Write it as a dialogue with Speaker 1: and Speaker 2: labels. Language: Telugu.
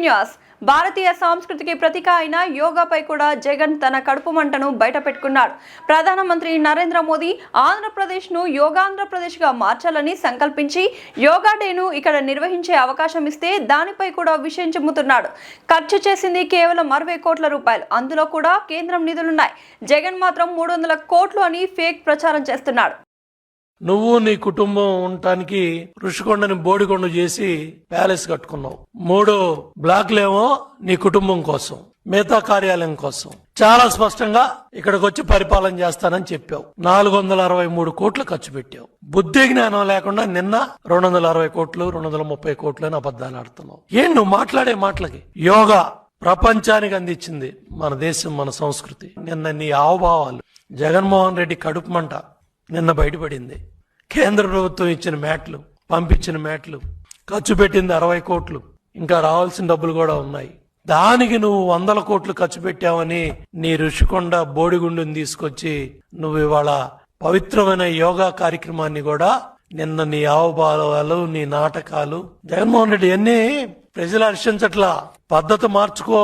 Speaker 1: న్యూస్. భారతీయ సంస్కృతికి ప్రతీక అయిన యోగాపై కూడా జగన్ తన కడుపు మంటను బయటపెట్టుకున్నాడు. ప్రధానమంత్రి నరేంద్ర మోదీ ఆంధ్రప్రదేశ్ను యోగాంధ్రప్రదేశ్గా మార్చాలని సంకల్పించి యోగా డేను ఇక్కడ నిర్వహించే అవకాశం ఇస్తే దానిపై కూడా విషయం చెబుతున్నాడు. ఖర్చు చేసింది కేవలం 60 కోట్ల రూపాయలు. అందులో కూడా కేంద్రం నిధులున్నాయి. జగన్ మాత్రం 300 కోట్లు అని ఫేక్ ప్రచారం చేస్తున్నాడు.
Speaker 2: నువ్వు నీ కుటుంబం ఉండటానికి ఋషికొండని బోడికొండ చేసి ప్యాలెస్ కట్టుకున్నావు. 3 బ్లాక్లేమో నీ కుటుంబం కోసం, మిగతా కార్యాలయం కోసం. చాలా స్పష్టంగా ఇక్కడికి వచ్చి పరిపాలన చేస్తానని చెప్పావు. 463 కోట్లు ఖర్చు పెట్టావు. బుద్ధి జ్ఞానం లేకుండా నిన్న 260 కోట్లు 230 కోట్లు అని అబద్ధాలు ఆడుతున్నావు. ఏం నువ్వు మాట్లాడే మాటలకి? యోగా ప్రపంచానికి అందించింది మన దేశం, మన సంస్కృతి. నిన్న నీ ఆవభావాలు, జగన్మోహన్ రెడ్డి కడుపు మంట నిన్న బయటపడింది. కేంద్ర ప్రభుత్వం ఇచ్చిన మ్యాట్లు, పంపించిన మ్యాట్లు, ఖర్చు పెట్టింది 60 కోట్లు, ఇంకా రావాల్సిన డబ్బులు కూడా ఉన్నాయి. దానికి నువ్వు 100 కోట్లు ఖర్చు పెట్టావని నీ ఋషికొండ బోడిగుండుని తీసుకొచ్చి నువ్వు ఇవాళ పవిత్రమైన యోగా కార్యక్రమాన్ని కూడా నిన్న నీ ఆవుభావాలు, నీ నాటకాలు, జగన్మోహన్ రెడ్డి అన్ని ప్రజలు హర్షించట్లా. పద్ధతి మార్చుకో.